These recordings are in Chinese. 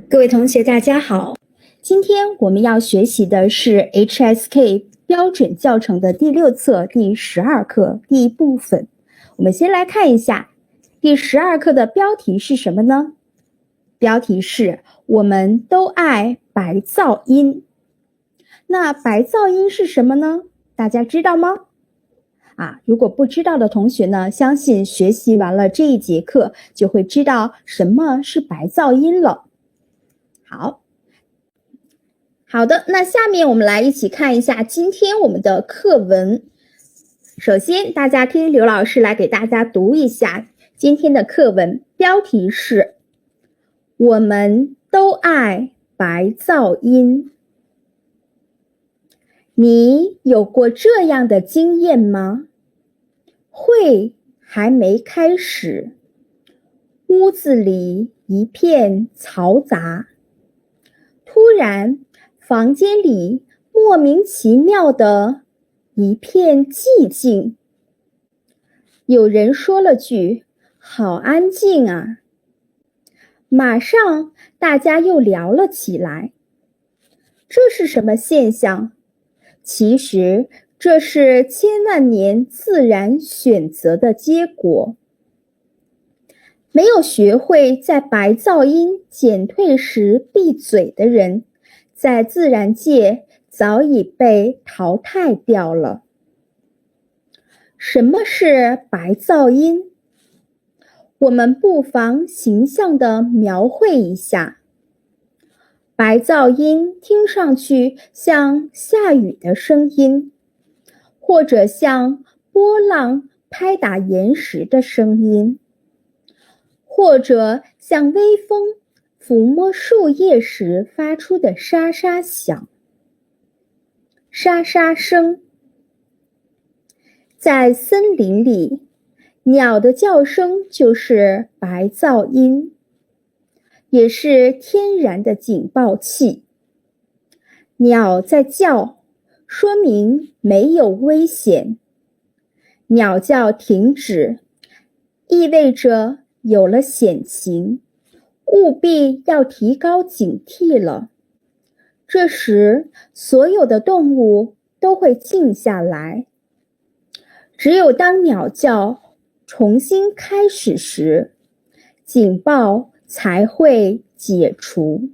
各位同学大家好，今天我们要学习的是 HSK 标准教程的第6册第12课第一部分。我们先来看一下第12课的标题是什么呢？标题是我们都爱白噪音。那白噪音是什么呢？大家知道吗？如果不知道的同学呢，相信学习完了这一节课就会知道什么是白噪音了。好的，那下面我们来一起看一下今天我们的课文。首先，大家听刘老师来给大家读一下今天的课文，标题是我们都爱白噪音。你有过这样的经验吗？会还没开始，屋子里一片嘈杂，突然房间里莫名其妙的一片寂静。有人说了句好安静啊，马上大家又聊了起来。这是什么现象？其实这是千万年自然选择的结果。没有学会在白噪音减退时闭嘴的人，在自然界早已被淘汰掉了。什么是白噪音？我们不妨形象地描绘一下。白噪音听上去像下雨的声音，或者像波浪拍打岩石的声音，或者像微风抚摸树叶时发出的沙沙响。沙沙声。在森林里，鸟的叫声就是白噪音，也是天然的警报器。鸟在叫，说明没有危险。鸟叫停止，意味着有了险情，务必要提高警惕了。这时，所有的动物都会静下来。只有当鸟叫重新开始时，警报才会解除。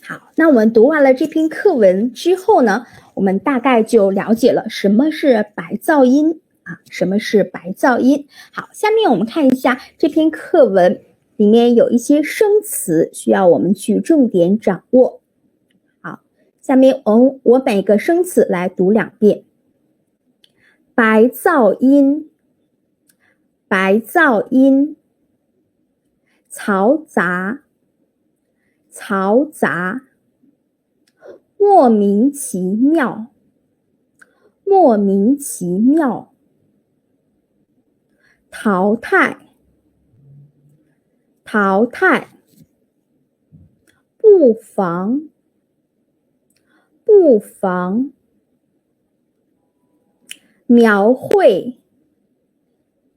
好，那我们读完了这篇课文之后呢，我们大概就了解了什么是白噪音什么是白噪音。好，下面我们看一下这篇课文里面有一些生词需要我们去重点掌握。好，下面我每个生词来读2遍。白噪音，白噪音，嘈杂，嘈杂，莫名其妙，莫名其妙，淘汰，淘汰，不妨，不妨，描绘，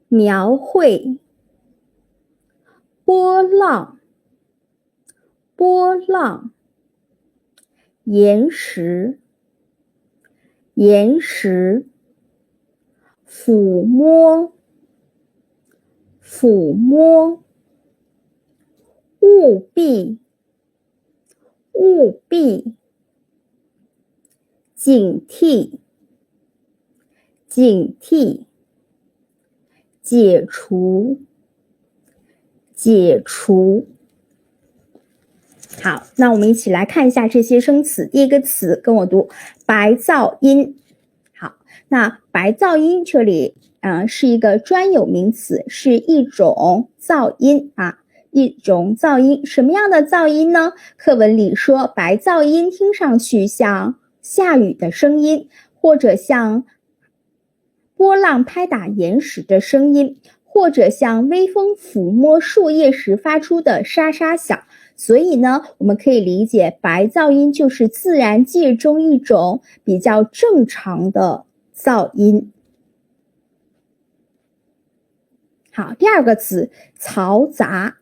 描绘，波浪，波浪，岩石，岩石，抚摸，抚摸，务必，务必，警惕，警惕，解除，解除。好，那我们一起来看一下这些生词。第一个词跟我读白噪音。好，那白噪音这里是一个专有名词，是一种噪音一种噪音。什么样的噪音呢？课文里说白噪音听上去像下雨的声音，或者像波浪拍打岩石的声音，或者像微风抚摸树叶时发出的沙沙响。所以呢，我们可以理解白噪音就是自然界中一种比较正常的噪音。好，第二个词嘈杂。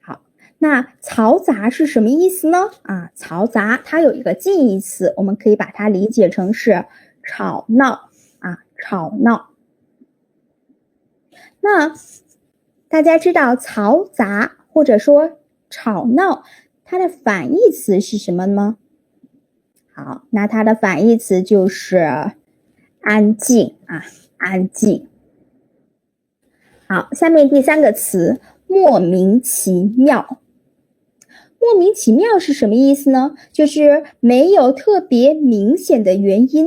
好，那嘈杂是什么意思呢？啊，嘈杂它有一个近义词，我们可以把它理解成是吵闹啊，吵闹。那大家知道嘈杂或者说吵闹，它的反义词是什么吗？好，那它的反义词就是安静啊，安静。好，下面第三个词，莫名其妙。莫名其妙是什么意思呢？就是没有特别明显的原因，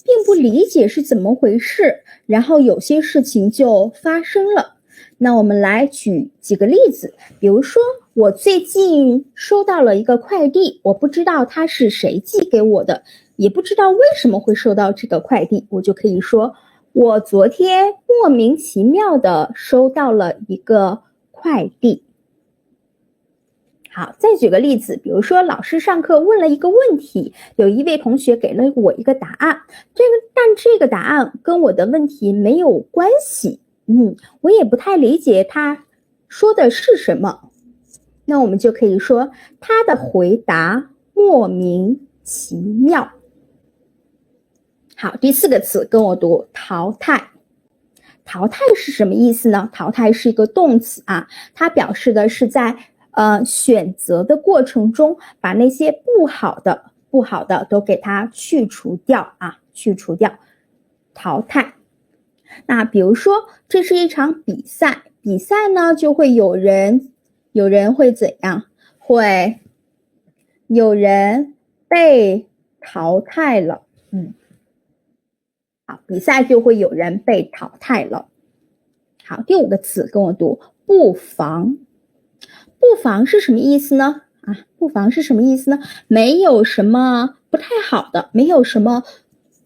并不理解是怎么回事，然后有些事情就发生了。那我们来举几个例子，比如说我最近收到了一个快递，我不知道它是谁寄给我的，也不知道为什么会收到这个快递，我就可以说我昨天莫名其妙的收到了一个快递。好，再举个例子，比如说老师上课问了一个问题，有一位同学给了我一个答案，但这个答案跟我的问题没有关系，我也不太理解他说的是什么，那我们就可以说他的回答莫名其妙。好，第四个词跟我读淘汰。淘汰是什么意思呢？淘汰是一个动词啊，它表示的是在选择的过程中，把那些不好的都给它去除掉啊，去除掉，淘汰。那比如说，这是一场比赛，比赛呢就会有人会怎样？会有人被淘汰了，好，比赛就会有人被淘汰了。好，第五个词跟我读，不妨。不妨是什么意思呢？不妨是什么意思呢？没有什么不太好的，没有什么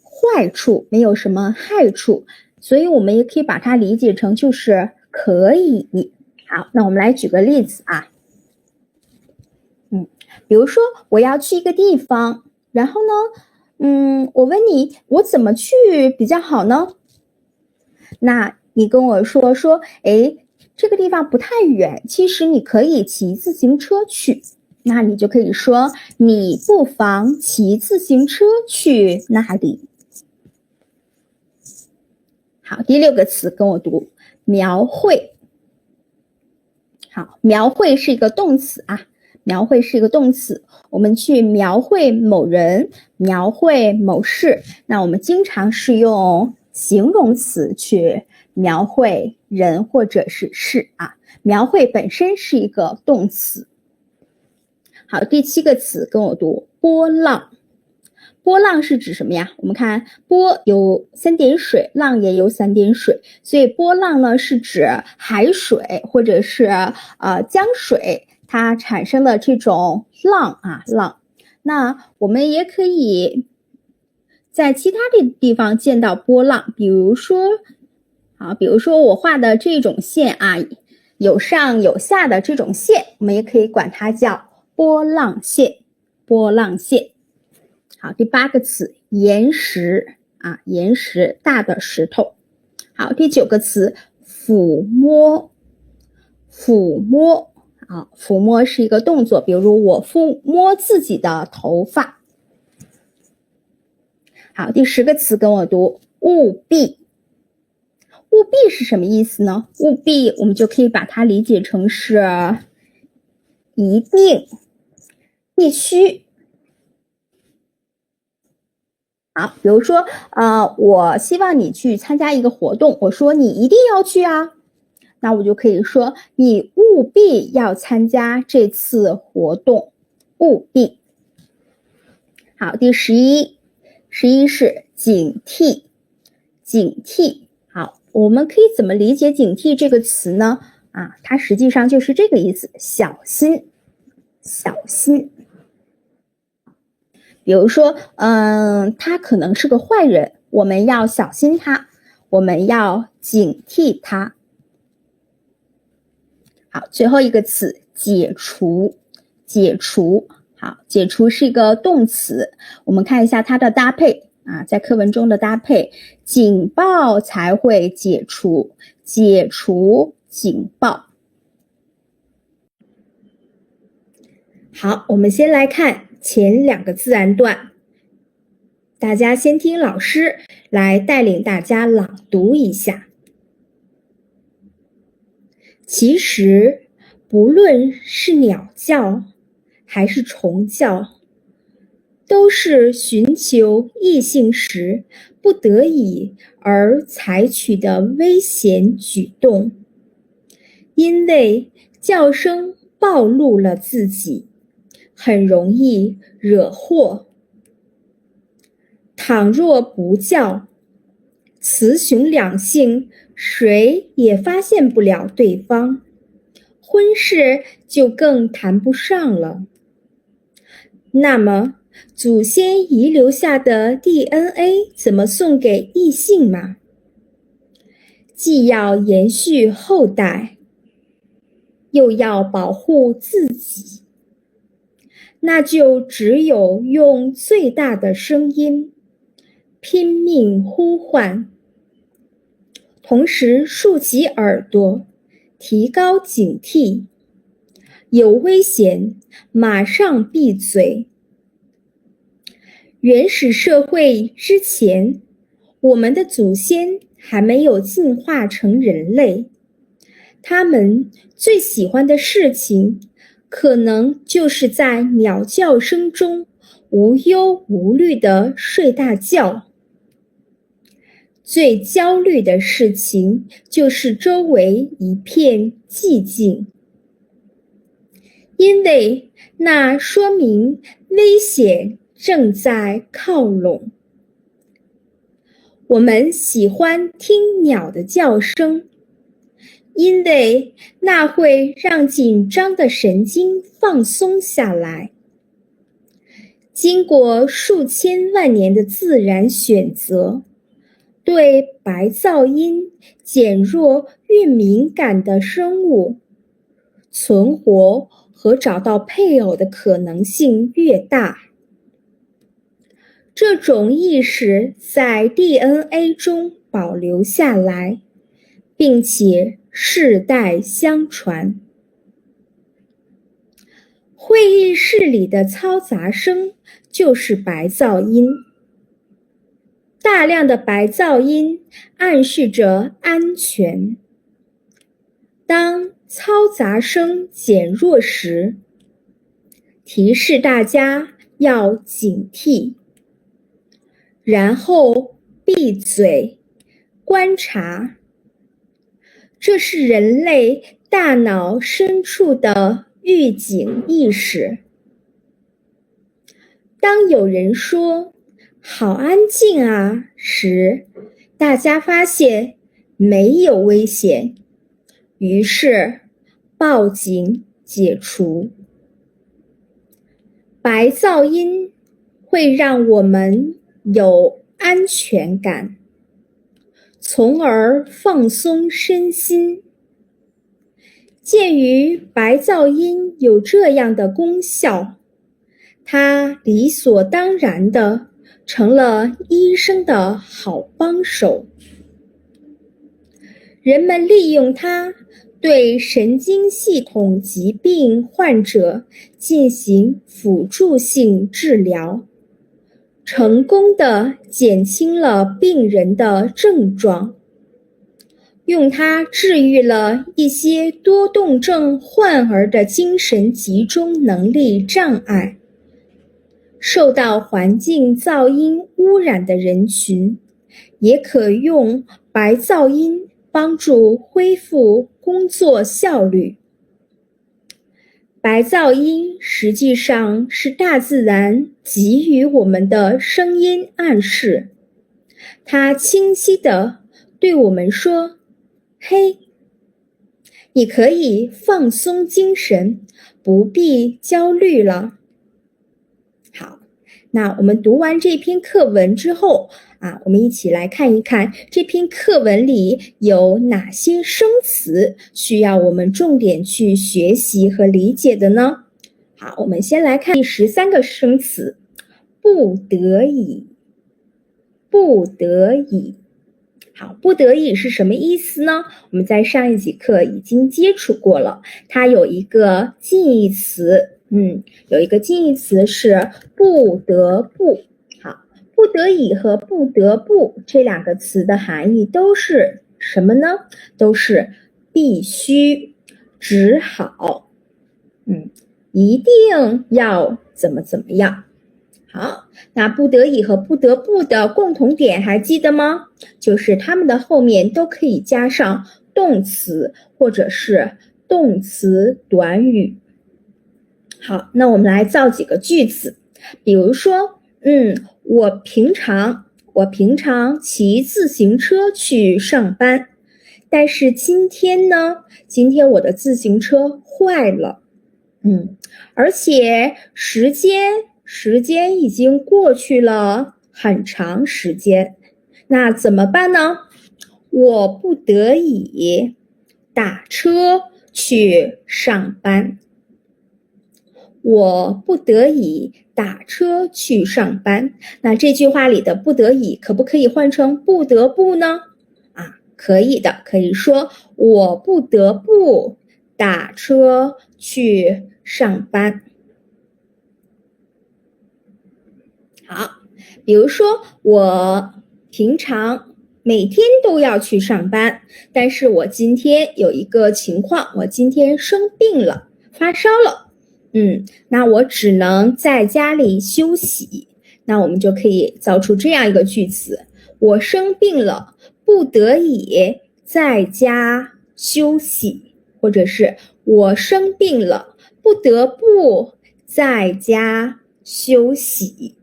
坏处，没有什么害处，所以我们也可以把它理解成就是可以。好，那我们来举个例子啊，比如说我要去一个地方，然后呢，我问你我怎么去比较好呢？那你跟我说，诶，这个地方不太远，其实你可以骑自行车去。那你就可以说，你不妨骑自行车去那里。好，第六个词跟我读，描绘。好，描绘是一个动词啊，描绘是一个动词，我们去描绘某人，描绘某事，那我们经常是用形容词去描绘人或者是事啊，描绘本身是一个动词。好，第七个词跟我读，波浪。波浪是指什么呀？我们看波有3点水，浪也有3点水，所以波浪呢是指海水或者是江水，它产生了这种浪啊浪。那我们也可以在其他的地方见到波浪，比如说我画的这种线啊，有上有下的这种线，我们也可以管它叫波浪线，波浪线。好，第八个词，岩石啊，岩石，大的石头。好，第9个词，抚摸。抚摸啊，抚摸是一个动作，比如我抚摸自己的头发。好，第10个词跟我读，务必。务必是什么意思呢？务必我们就可以把它理解成是一定、必须。好，比如说我希望你去参加一个活动，我说你一定要去啊，那我就可以说你务必要参加这次活动，务必。好，第11是警惕。警惕，好，我们可以怎么理解警惕这个词呢？它实际上就是这个意思，小心，小心。比如说他可能是个坏人，我们要小心他，我们要警惕他。好，最后一个词，解除。解除，好，解除是一个动词，我们看一下它的搭配在课文中的搭配，警报才会解除，解除警报。好，我们先来看前2个自然段，大家先听老师来带领大家朗读一下。其实，不论是鸟叫还是虫叫，都是寻求异性时不得已而采取的危险举动，因为叫声暴露了自己，很容易惹祸。倘若不叫，雌雄两性谁也发现不了对方，婚事就更谈不上了。那么，祖先遗留下的 DNA 怎么送给异性嘛？既要延续后代，又要保护自己，那就只有用最大的声音拼命呼唤，同时竖起耳朵，提高警惕，有危险马上闭嘴。原始社会之前，我们的祖先还没有进化成人类，他们最喜欢的事情可能就是在鸟叫声中无忧无虑地睡大觉。最焦虑的事情就是周围一片寂静，因为那说明危险正在靠拢。我们喜欢听鸟的叫声，因为那会让紧张的神经放松下来。经过数千万年的自然选择，对白噪音减弱越敏感的生物，存活和找到配偶的可能性越大。这种意识在 DNA 中保留下来，并且世代相传。会议室里的嘈杂声就是白噪音。大量的白噪音暗示着安全。当嘈杂声减弱时，提示大家要警惕，然后闭嘴，观察。这是人类大脑深处的预警意识。当有人说“好安静啊”时，大家发现没有危险，于是报警解除。白噪音会让我们有安全感，从而放松身心。鉴于白噪音有这样的功效，它理所当然地成了医生的好帮手。人们利用它对神经系统疾病患者进行辅助性治疗，成功地减轻了病人的症状，用它治愈了一些多动症患儿的精神集中能力障碍。受到环境噪音污染的人群，也可用白噪音帮助恢复工作效率。白噪音实际上是大自然给予我们的声音暗示，它清晰地对我们说：“嘿，你可以放松精神，不必焦虑了。”好，那我们读完这篇课文之后我们一起来看一看这篇课文里有哪些生词需要我们重点去学习和理解的呢？好，我们先来看第13个生词，不得已。不得已。好，不得已是什么意思呢？我们在上一节课已经接触过了，它有一个近义词有一个近义词是不得不。好，不得已和不得不这两个词的含义都是什么呢？都是必须、只好，一定要怎么样。好，那不得已和不得不的共同点还记得吗？就是它们的后面都可以加上动词或者是动词短语。好，那我们来造几个句子，比如说，我平常骑自行车去上班，但是今天呢，我的自行车坏了，而且时间已经过去了很长时间，那怎么办呢？我不得已打车去上班。我不得已打车去上班。那这句话里的不得已可不可以换成不得不呢？可以的，可以说我不得不打车去上班。好，比如说我平常每天都要去上班，但是我今天有一个情况，我今天生病了，发烧了。那我只能在家里休息。那我们就可以造出这样一个句子：我生病了，不得已在家休息，或者是我生病了，不得不在家休息。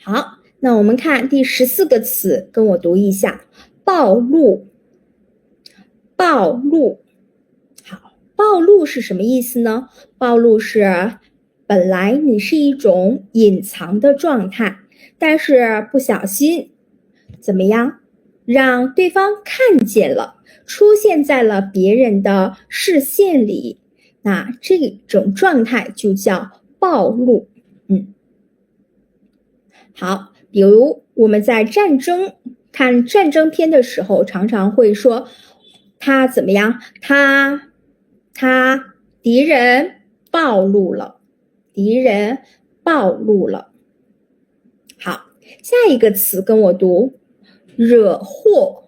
好，那我们看第14个词，跟我读一下：暴露。暴露。好，暴露是什么意思呢？暴露是本来你是一种隐藏的状态，但是不小心怎么样，让对方看见了，出现在了别人的视线里，那这种状态就叫暴露。好，比如我们在看战争片的时候，常常会说他怎么样，敌人暴露了，好，下一个词跟我读，惹祸。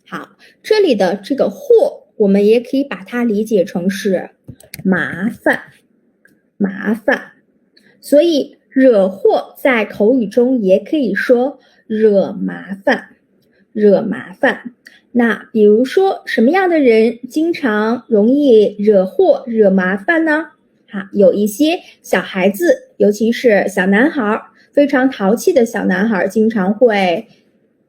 好，这里的这个祸，我们也可以把它理解成是麻烦。所以惹祸在口语中也可以说惹麻烦。那比如说什么样的人经常容易惹祸惹麻烦呢？有一些小孩子，尤其是小男孩，非常淘气的小男孩，经常会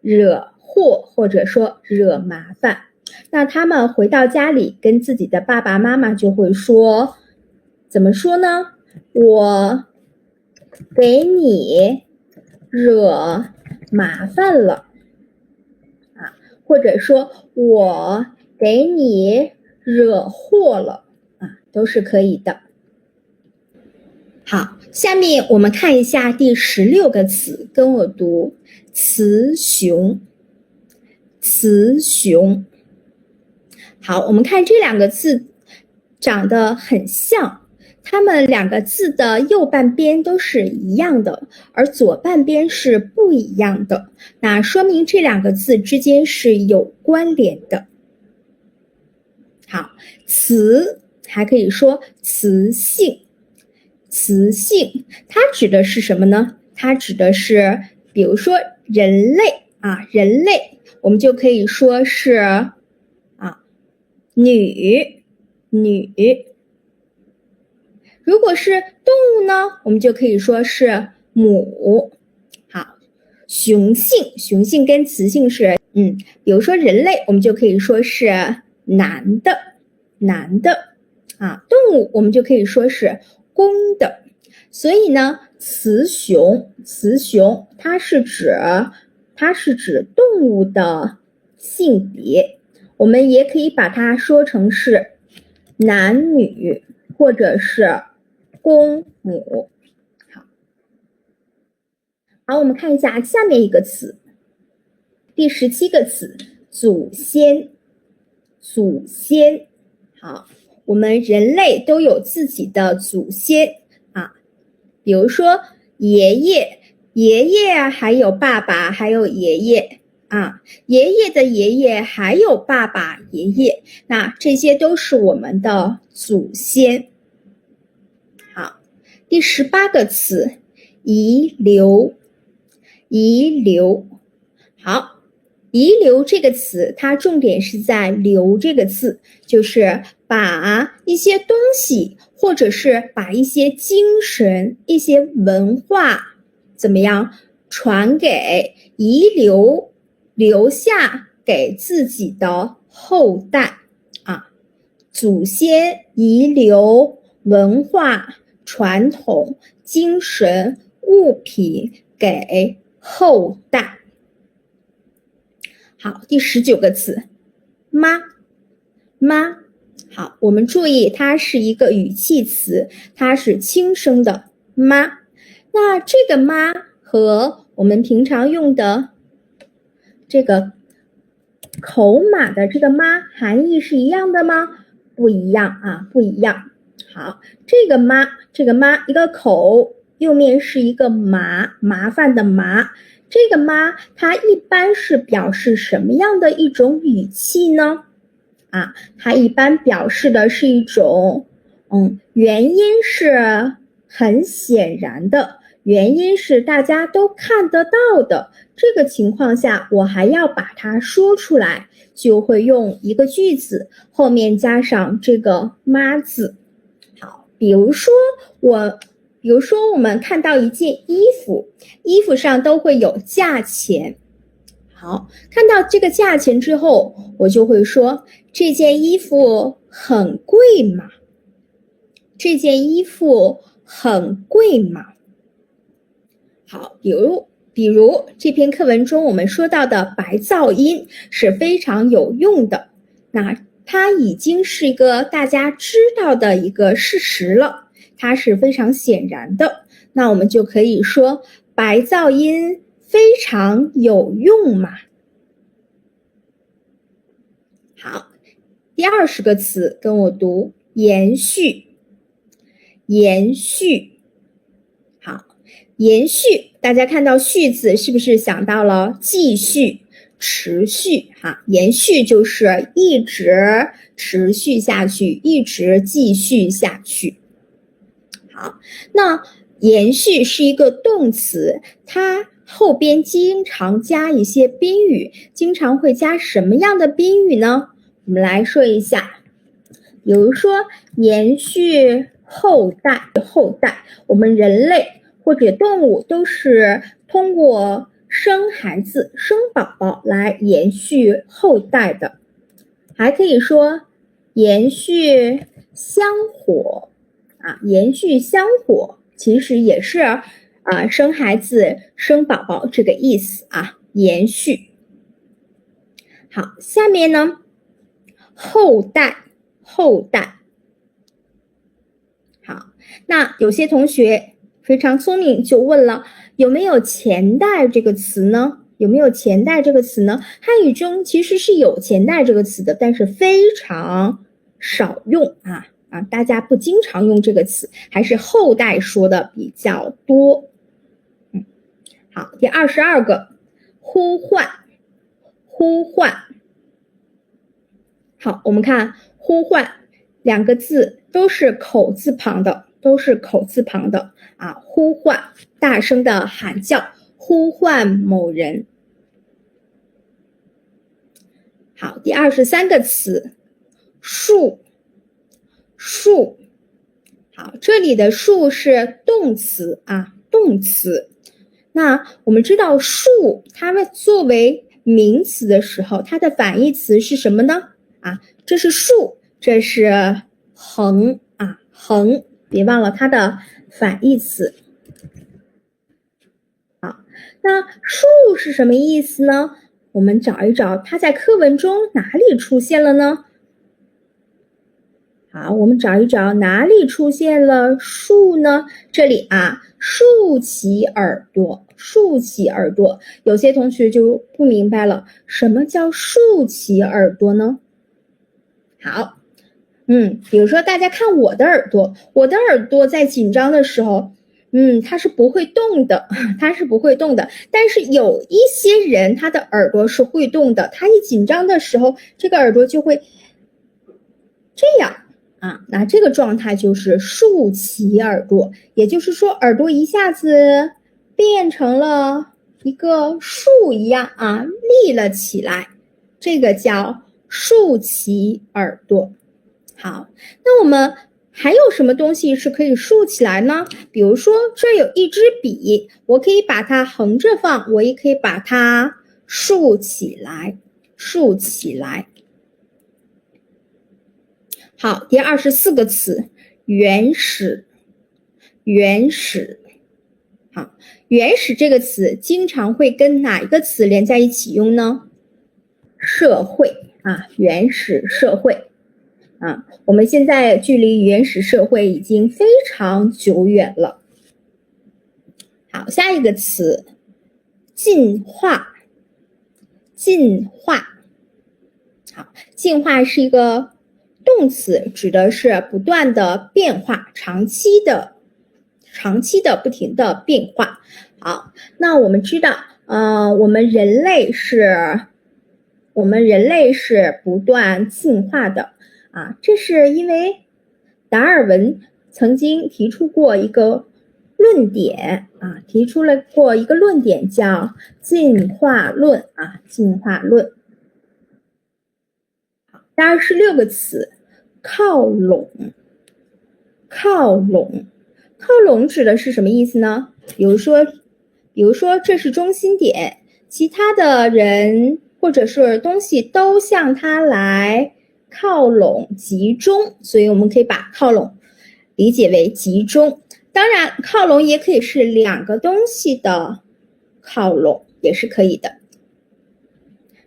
惹祸或者说惹麻烦。那他们回到家里跟自己的爸爸妈妈就会说，怎么说呢？我给你惹麻烦了，或者说我给你惹祸了，都是可以的。好，下面我们看一下第16个词，跟我读雌雄。好，我们看这两个字长得很像，它们两个字的右半边都是一样的，而左半边是不一样的，那说明这两个字之间是有关联的。好，雌还可以说雌性。它指的是什么呢？它指的是比如说人类，我们就可以说是女。如果是动物呢，我们就可以说是母。好，雄性跟雌性是比如说人类，我们就可以说是男的。动物我们就可以说是公的。所以呢，雌雄它是指动物的性别，我们也可以把它说成是男女或者是公母。好，我们看一下下面一个词，第17个词，祖先，祖先。好，我们人类都有自己的祖先啊，比如说爷爷，爷爷还有爸爸，还有爷爷啊，爷爷的爷爷还有爸爸、爷爷，那这些都是我们的祖先。好，第18个词，遗留，遗留。好，遗留这个词，它重点是在留这个字，就是把一些东西，或者是把一些精神、一些文化，怎么样传给、遗留、留下给自己的后代啊。祖先遗留文化、传统、精神、物品给后代。好，第19个词，妈，妈。好，我们注意，它是一个语气词，它是轻声的妈。那这个妈和我们平常用的这个口码的这个妈含义是一样的吗？不一样啊，不一样。好，这个妈，一个口，右面是一个麻烦的麻。这个妈它一般是表示什么样的一种语气呢？啊，它一般表示的是一种原因是很显然的，原因是大家都看得到的，这个情况下我还要把它说出来，就会用一个句子后面加上这个妈字。好，比如说我们看到一件衣服，衣服上都会有价钱。好，看到这个价钱之后，我就会说这件衣服很贵吗？这件衣服很贵吗？好，比如这篇课文中我们说到的白噪音是非常有用的，那它已经是一个大家知道的一个事实了，它是非常显然的，那我们就可以说白噪音非常有用嘛。好，第20个词跟我读，延续，延续。好，延续，大家看到续字是不是想到了继续、持续哈？延续就是一直持续下去，一直继续下去。好，那延续是一个动词，它后边经常加一些宾语，经常会加什么样的宾语呢？我们来说一下，比如说延续后代，我们人类或者动物都是通过生孩子、生宝宝来延续后代的。还可以说延续香火啊，延续香火其实也是生孩子、生宝宝这个意思啊，延续。好，下面呢，后代，后代。好，那有些同学非常聪明，就问了，有没有前代这个词呢？有没有前代这个词呢？汉语中其实是有前代这个词的，但是非常少用啊，大家不经常用这个词，还是后代说的比较多。好，第22个，呼唤，呼唤。好，我们看呼唤两个字都是口字旁的，啊，呼唤，大声的喊叫，呼唤某人。好，第23个词，树，树。好，这里的树是动词啊，动词。那我们知道树它们作为名词的时候，它的反义词是什么呢？啊，这是树，这是横啊，横，别忘了它的反义词。好，那树是什么意思呢？我们找一找，它在课文中哪里出现了呢？好，我们找一找哪里出现了竖呢？这里啊，竖起耳朵，竖起耳朵。有些同学就不明白了，什么叫竖起耳朵呢？好，比如说大家看我的耳朵，我的耳朵在紧张的时候，它是不会动的，它是不会动的。但是有一些人，他的耳朵是会动的，他一紧张的时候，这个耳朵就会这样。那这个状态就是竖起耳朵，也就是说耳朵一下子变成了一个树一样立了起来，这个叫竖起耳朵。好，那我们还有什么东西是可以竖起来呢？比如说这有一支笔，我可以把它横着放，我也可以把它竖起来，竖起来。好，第24个词，原始，原始。好，原始这个词经常会跟哪一个词连在一起用呢？社会原始社会我们现在距离原始社会已经非常久远了。好，下一个词，进化，进化。好，进化是一个动词，指的是不断的变化，长期的不停的变化。好，那我们知道我们人类是不断进化的这是因为达尔文曾经提出过一个论点叫进化论进化论。第26个词，靠拢，靠拢。靠拢指的是什么意思呢？比如说这是中心点，其他的人或者是东西都向它来靠拢集中，所以我们可以把靠拢理解为集中。当然靠拢也可以是两个东西的靠拢，也是可以的。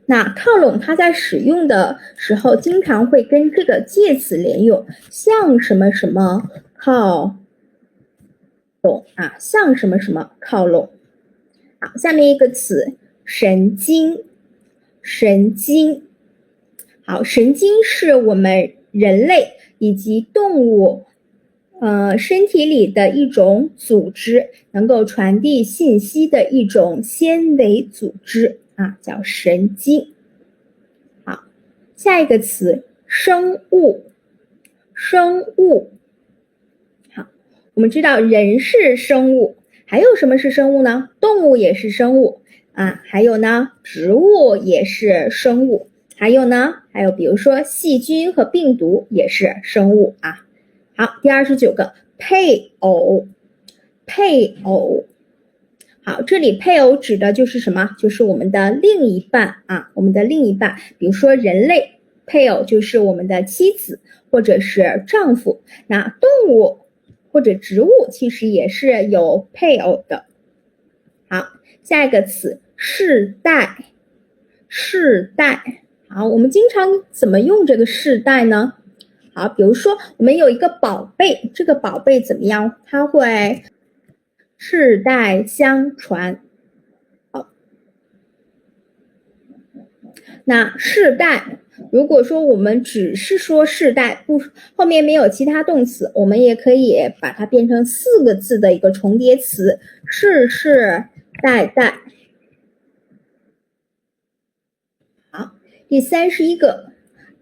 那靠拢它在使用的时候经常会跟这个介词连用，向什么什么靠拢向什么什么靠拢。好，下面一个词，神经，神经。好，神经是我们人类以及动物身体里的一种组织，能够传递信息的一种纤维组织叫神经。好，下一个词，生物，生物。好，我们知道人是生物，还有什么是生物呢？动物也是生物还有呢，植物也是生物，还有比如说细菌和病毒也是生物好，第29个，配偶，配偶。好，这里配偶指的就是什么？就是我们的另一半我们的另一半。比如说人类配偶就是我们的妻子或者是丈夫，那动物或者植物其实也是有配偶的。好，下一个词，世代，世代。好，我们经常怎么用这个世代呢？好，比如说我们有一个宝贝，这个宝贝怎么样？它会世代相传。好，那世代，如果说我们只是说世代，后面没有其他动词，我们也可以把它变成4个字的一个重叠词，世世代代。好，第31个，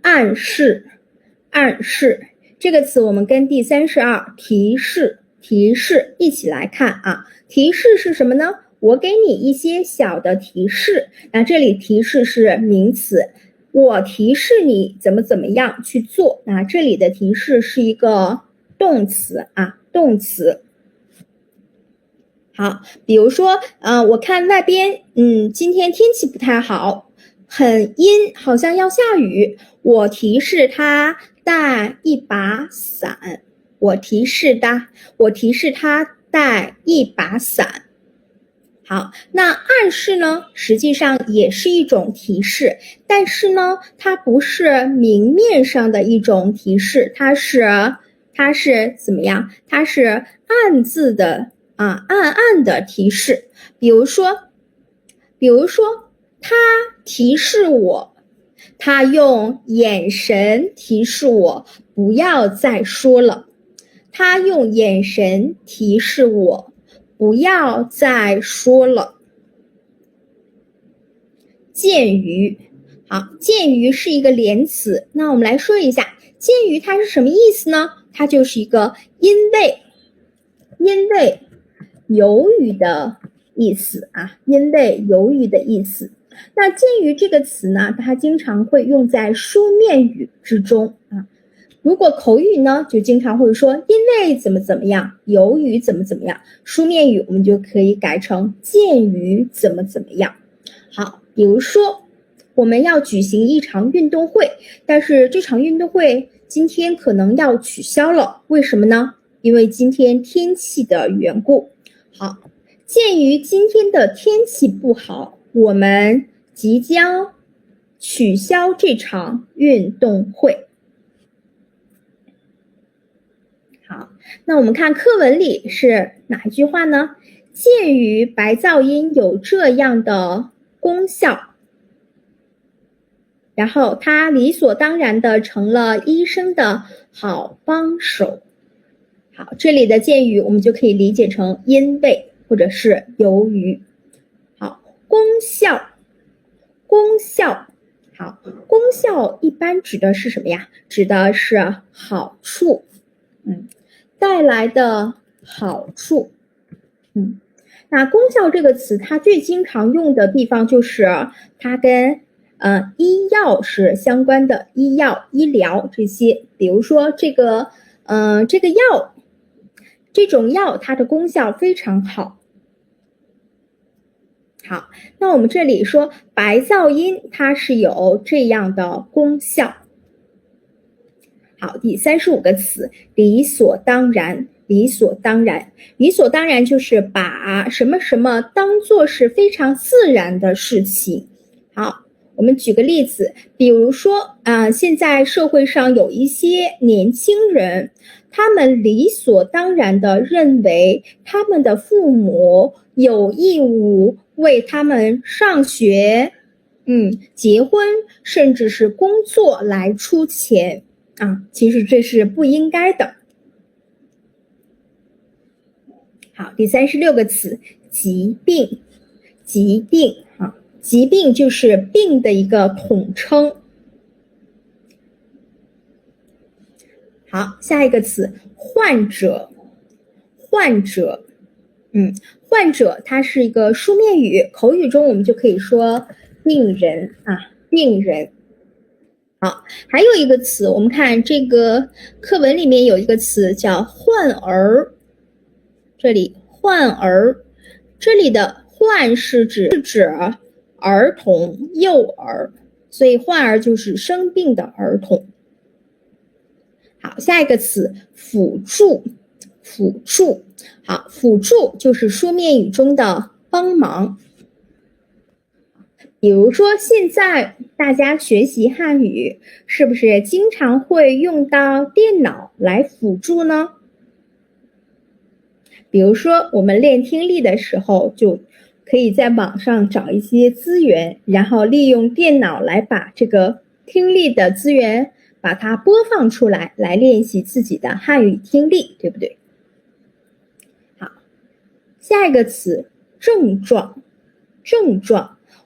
暗示，暗示。这个词我们跟第32提示，提示一起来看提示是什么呢？我给你一些小的提示，那这里提示是名词，我提示你怎么怎么样去做，那这里的提示是一个动词动词。好，比如说我看外边今天天气不太好，很阴，好像要下雨，我提示他带一把伞，我提示他带一把伞。好，那暗示呢，实际上也是一种提示，但是呢，它不是明面上的一种提示，它是怎么样？它是暗自的暗暗的提示。比如说，他提示我，他用眼神提示我不要再说了。他用眼神提示我不要再说了。鉴于，好，鉴于是一个连词，那我们来说一下，鉴于它是什么意思呢？它就是一个因为由于的意思啊，因为由于的意思。那鉴于这个词呢，它经常会用在书面语之中啊。如果口语呢，就经常会说因为怎么怎么样，由于怎么怎么样。书面语我们就可以改成鉴于怎么怎么样。好，比如说我们要举行一场运动会，但是这场运动会今天可能要取消了，为什么呢？因为今天天气的缘故。好，鉴于今天的天气不好，我们即将取消这场运动会。好，那我们看课文里是哪一句话呢？鉴于白噪音有这样的功效，然后它理所当然的成了医生的好帮手。好，这里的鉴于我们就可以理解成因为或者是由于。好，功效，好，功效一般指的是什么呀？指的是好处，带来的好处。那功效这个词它最经常用的地方就是它跟医药是相关的，医药、医疗这些。比如说这个药，这种药它的功效非常好。好，那我们这里说白噪音它是有这样的功效。好，第35个词，理所当然。理所当然就是把什么什么当作是非常自然的事情。好，我们举个例子，比如说现在社会上有一些年轻人，他们理所当然地认为他们的父母有义务为他们上学、结婚，甚至是工作来出钱其实这是不应该的。好，第36个词，疾病。疾病就是病的一个统称。好，下一个词，患者。患者它是一个书面语，口语中我们就可以说病人病人。好，还有一个词，我们看这个课文里面有一个词叫患儿。这里患儿，这里的患是指儿童、幼儿，所以患儿就是生病的儿童。好，下一个词，辅助。好，辅助就是书面语中的帮忙。比如说现在大家学习汉语，是不是经常会用到电脑来辅助呢？比如说我们练听力的时候，就可以在网上找一些资源，然后利用电脑来把这个听力的资源把它播放出来，来练习自己的汉语听力，对不对？好，下一个词，症状。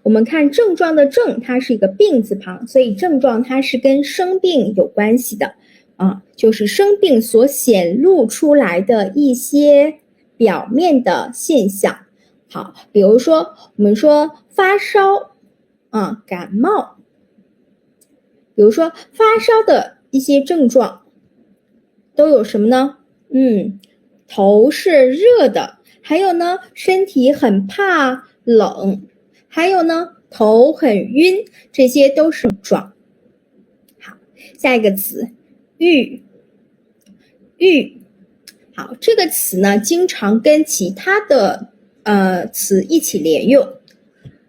我们看症状的症，它是一个病字旁，所以症状它是跟生病有关系的就是生病所显露出来的一些表面的现象。好，比如说我们说发烧感冒，比如说发烧的一些症状都有什么呢？头是热的，还有呢身体很怕冷，还有呢头很晕，这些都是症状。好，下一个词，郁。好，这个词呢经常跟其他的词一起连用。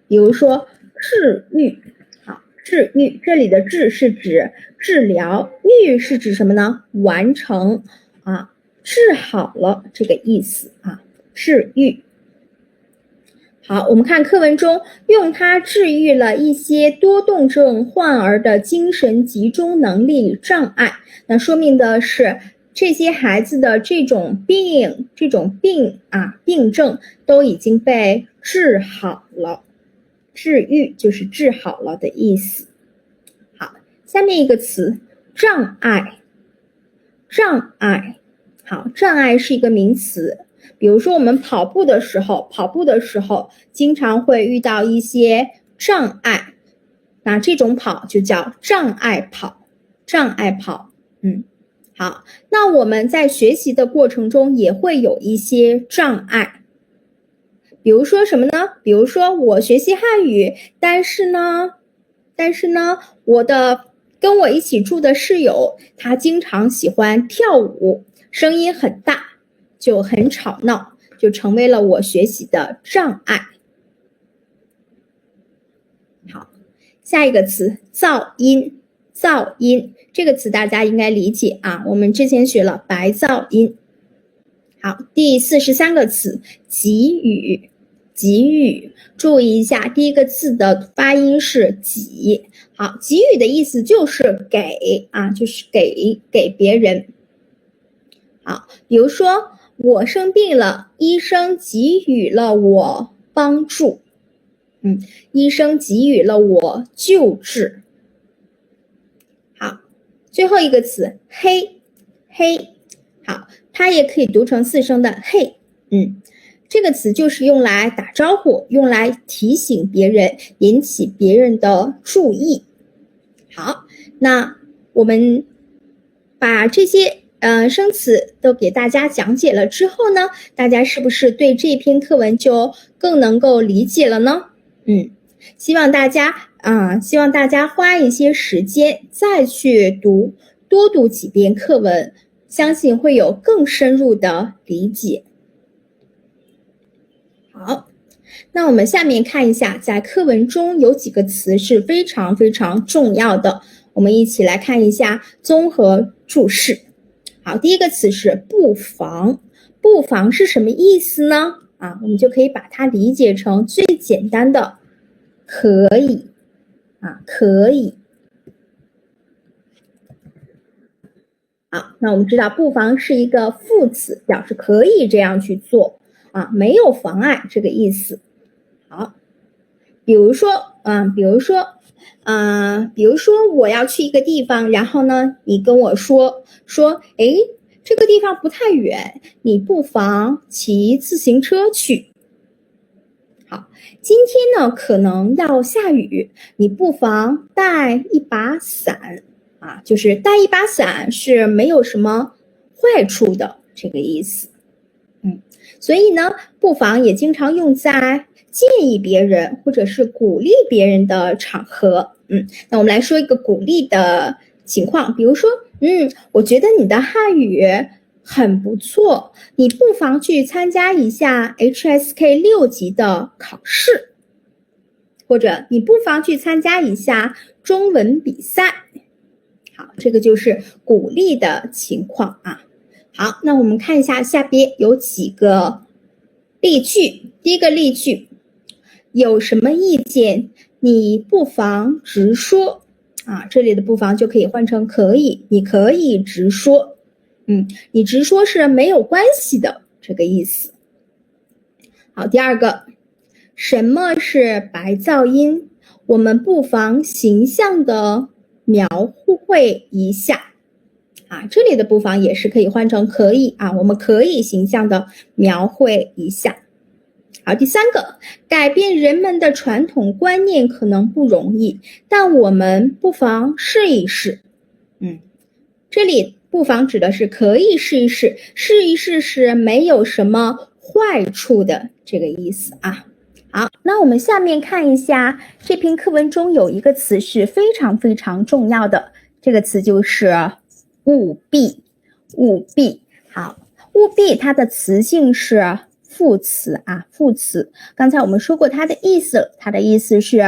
比如说治愈，好，治愈，这里的治是指治疗，愈是指什么呢？完成啊，治好了这个意思啊，治愈。好，我们看课文中用它治愈了一些多动症患儿的精神集中能力障碍，那说明的是这些孩子的这种病病症都已经被治好了。治愈就是治好了的意思。好，下面一个词障碍，障碍，好，障碍是一个名词。比如说我们跑步的时候经常会遇到一些障碍，那这种跑就叫障碍跑，障碍跑。好，那我们在学习的过程中也会有一些障碍。比如说什么呢？比如说我学习汉语，但是呢，跟我一起住的室友，他经常喜欢跳舞，声音很大，就很吵闹，就成为了我学习的障碍。好，下一个词噪音，噪音这个词大家应该理解啊，我们之前学了白噪音。好，第43个词给予，给予，注意一下第一个字的发音是给。好，给予的意思就是给啊，就是给别人。好，比如说我生病了，医生给予了我帮助，医生给予了我救治。好，最后一个词嘿，嘿，好，它也可以读成4声的嘿，这个词就是用来打招呼，用来提醒别人，引起别人的注意。好，那我们把这些生词都给大家讲解了之后呢，大家是不是对这篇课文就更能够理解了呢？希望大家花一些时间再去多读几遍课文，相信会有更深入的理解。好，那我们下面看一下，在课文中有几个词是非常非常重要的，我们一起来看一下综合注释。好，第一个词是不妨，不妨是什么意思呢？我们就可以把它理解成最简单的可以，可以。好，那我们知道不妨是一个副词，表示可以这样去做没有妨碍这个意思。好，比如说我要去一个地方，然后呢，你跟我说，这个地方不太远，你不妨骑自行车去。好，今天呢可能要下雨，你不妨带一把伞就是带一把伞是没有什么坏处的这个意思。所以呢，不妨也经常用在建议别人或者是鼓励别人的场合。那我们来说一个鼓励的情况，比如说，我觉得你的汉语很不错，你不妨去参加一下 HSK 6级的考试，或者你不妨去参加一下中文比赛。好，这个就是鼓励的情况好，那我们看一下下边有几个例句。第一个例句，有什么意见你不妨直说这里的不妨就可以换成可以，你可以直说。你直说是没有关系的这个意思。好，第二个，什么是白噪音？我们不妨形象的描绘一下这里的不妨也是可以换成可以我们可以形象的描绘一下。好，第三个，改变人们的传统观念可能不容易，但我们不妨试一试。这里不妨指的是可以试一试，试一试是没有什么坏处的这个意思好，那我们下面看一下这篇课文中有一个词是非常非常重要的，这个词就是务必。务必，好，务必它的词性是副词啊，副词。刚才我们说过它的意思，它的意思是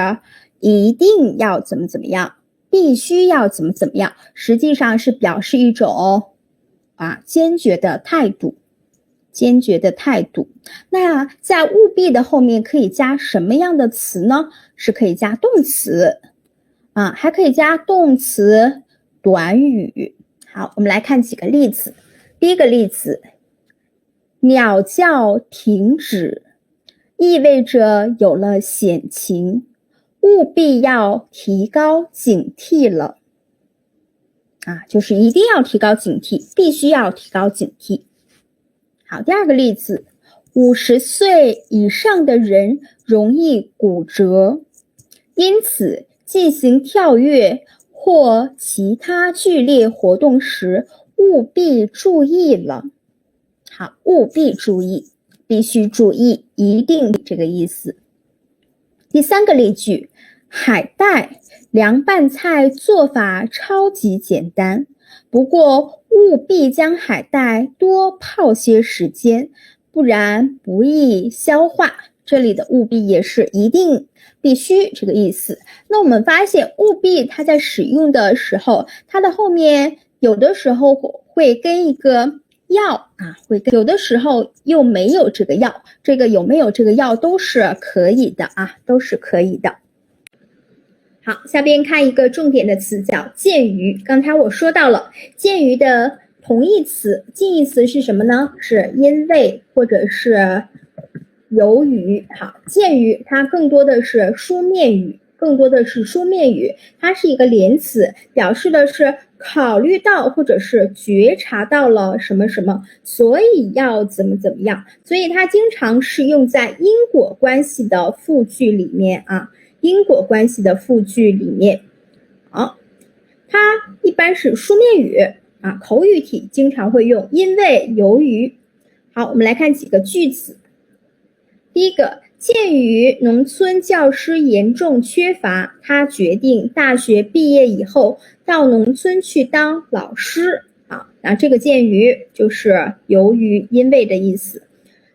一定要怎么怎么样，必须要怎么怎么样，实际上是表示一种坚决的态度，坚决的态度。那在务必的后面可以加什么样的词呢？是可以加动词还可以加动词短语。好，我们来看几个例子。第一个例子，鸟叫停止，意味着有了险情，务必要提高警惕了。就是一定要提高警惕，必须要提高警惕。好，第二个例子，50岁以上的人容易骨折，因此进行跳跃或其他剧烈活动时务必注意了。好，务必注意，必须注意，一定这个意思。第三个例句，海带凉拌菜做法超级简单，不过务必将海带多泡些时间，不然不易消化。这里的务必也是一定必须这个意思。那我们发现务必它在使用的时候，它的后面有的时候会跟一个要有的时候又没有这个要，这个有没有这个要都是可以的都是可以的。好，下边看一个重点的词叫鉴于。刚才我说到了鉴于的同义词、近义词是什么呢？是因为或者是由于。好，鉴于它更多的是书面语，它是一个连词，表示的是考虑到或者是觉察到了什么什么，所以要怎么怎么样。所以它经常是用在因果关系的复句里面因果关系的复句里面。好，它一般是书面语口语体经常会用因为由于。好，我们来看几个句子。第一个，鉴于农村教师严重缺乏，他决定大学毕业以后到农村去当老师那这个鉴于就是由于因为的意思。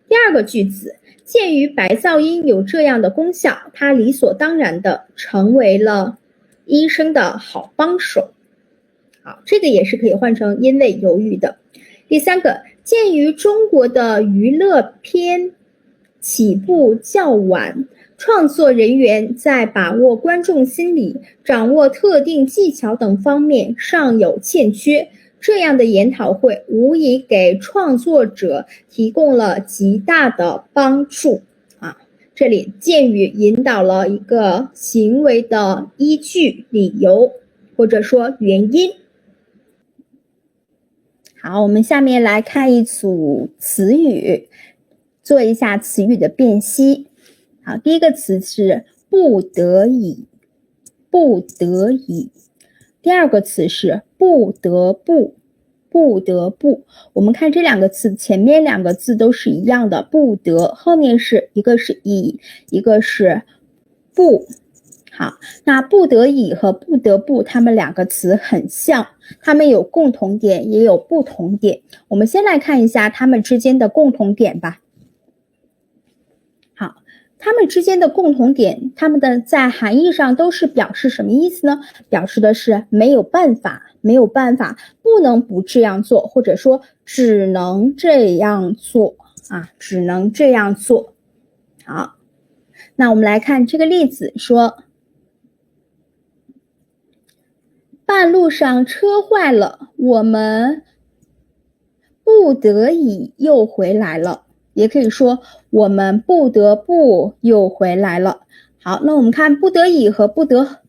第二个句子，鉴于白噪音有这样的功效，他理所当然的成为了医生的好帮手。好，这个也是可以换成因为由于的。第三个，鉴于中国的娱乐片起步较晚，创作人员在把握观众心理、掌握特定技巧等方面尚有欠缺，这样的研讨会无疑给创作者提供了极大的帮助这里鉴于引导了一个行为的依据、理由或者说原因。好，我们下面来看一组词语，做一下词语的辨析。好，第一个词是不得已，不得已。第二个词是不得不，不得不。我们看这两个词，前面两个字都是一样的，不得，后面是一个是已，一个是不。好，那不得已和不得不，它们两个词很像，它们有共同点，也有不同点。我们先来看一下它们之间的共同点吧。好，它们之间的共同点，它们的在含义上都是表示什么意思呢？表示的是没有办法，没有办法，不能不这样做，或者说只能这样做只能这样做。好，那我们来看这个例子，说半路上车坏了，我们不得已又回来了，也可以说我们不得不又回来了。好，那我们看不得已和不得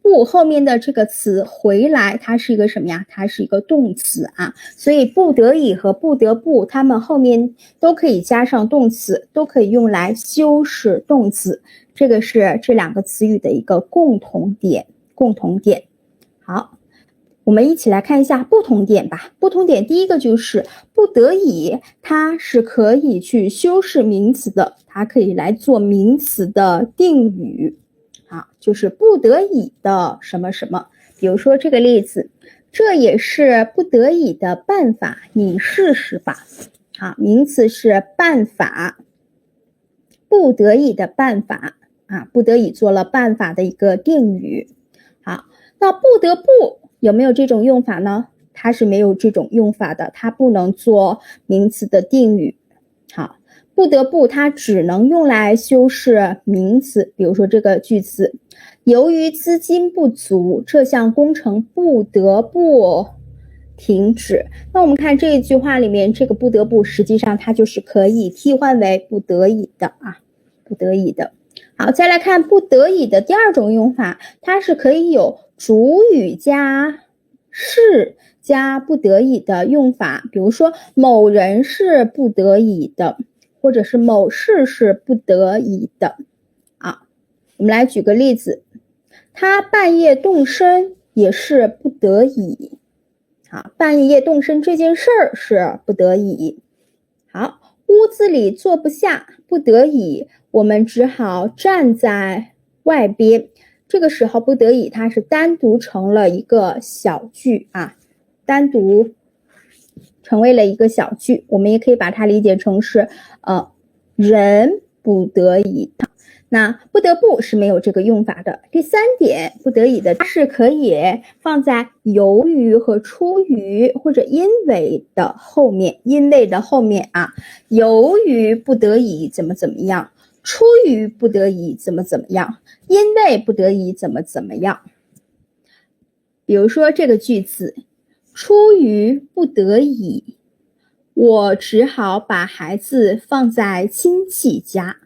不后面的这个词回来，它是一个什么呀？它是一个动词所以不得已和不得不它们后面都可以加上动词，都可以用来修饰动词，这个是这两个词语的一个共同点。好，我们一起来看一下不同点吧。不同点第一个就是不得已，它是可以去修饰名词的，它可以来做名词的定语就是不得已的什么什么。比如说这个例子，这也是不得已的办法，你试试吧。名词是办法，不得已的办法啊，不得已做了办法的一个定语。好，那不得不有没有这种用法呢？它是没有这种用法的，它不能做名词的定语。好，不得不它只能用来修饰名词，比如说这个句子，由于资金不足，这项工程不得不停止。那我们看这一句话里面，这个不得不实际上它就是可以替换为不得已的啊，不得已的。好，再来看不得已的第二种用法，它是可以有主语加是加不得已的用法，比如说某人是不得已的，或者是某事是不得已的。啊，我们来举个例子，他半夜动身也是不得已。好，半夜动身这件事儿是不得已。好，屋子里坐不下，不得已，我们只好站在外边。这个时候不得已它是单独成了一个小句啊，单独成为了一个小句，我们也可以把它理解成是人不得已。那不得不是没有这个用法的。第三点，不得已的它是可以放在由于和出于或者因为的后面，因为的后面啊，由于不得已怎么怎么样，出于不得已怎么怎么样，因为不得已怎么怎么样。比如说这个句子，出于不得已，我只好把孩子放在亲戚家。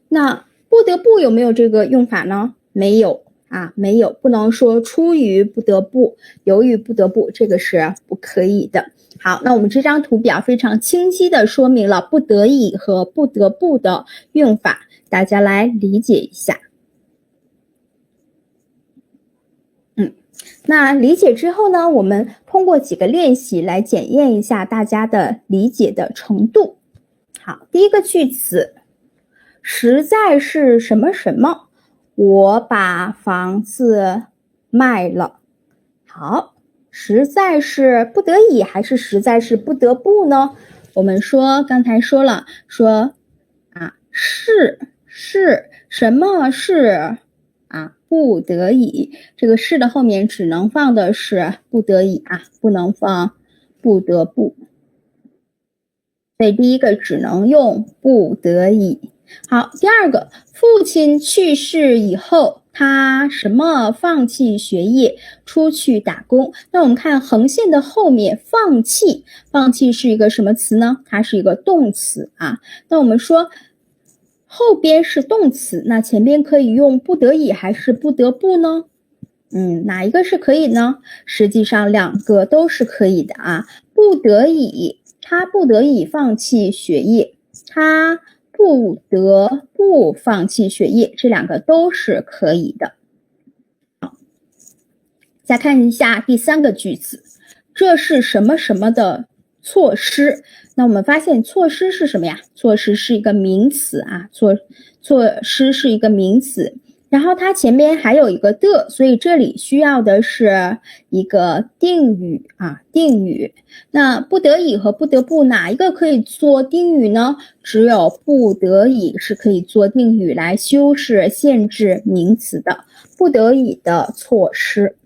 那不得不有没有这个用法呢？没有啊，没有，不能说出于不得不，由于不得不，这个是不可以的。好，那我们这张图表非常清晰的说明了不得已和不得不的用法，大家来理解一下。那理解之后呢，我们通过几个练习来检验一下大家的理解的程度。好，第一个句子，实在是什么什么，我把房子卖了。好，实在是不得已还是实在是不得不呢？我们说刚才说了，说是什么是不得已，这个是的后面只能放的是不得已啊，不能放不得不。所以第一个只能用不得已。好，第二个，父亲去世以后，他什么放弃学业，出去打工。那我们看横线的后面，放弃，放弃是一个什么词呢？它是一个动词啊。那我们说后边是动词，那前边可以用不得已还是不得不呢？哪一个是可以呢？实际上两个都是可以的啊。不得已，他不得已放弃学业，他不得不放弃学业，这两个都是可以的。好，再看一下第三个句子，这是什么什么的措施。那我们发现措施是什么呀？措施是一个名词啊，措施是一个名词，然后它前面还有一个的，所以这里需要的是一个定语啊，定语。那不得已和不得不哪一个可以做定语呢？只有不得已是可以做定语来修饰限制名词的，不得已的措施。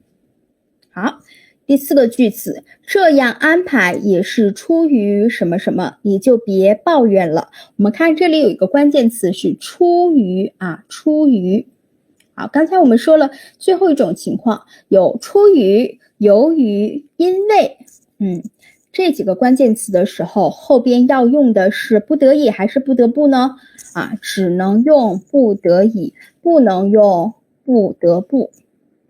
好，第四个句子，这样安排也是出于什么什么，你就别抱怨了。我们看这里有一个关键词是出于啊，出于。好，刚才我们说了最后一种情况，有出于、由于、因为，这几个关键词的时候，后边要用的是不得已还是不得不呢？只能用不得已，不能用不得不。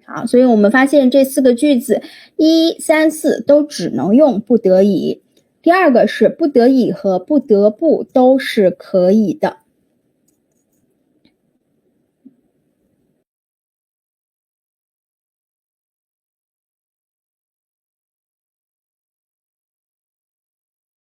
好，所以我们发现这四个句子1、3、4都只能用不得已。第二个是不得已和不得不都是可以的。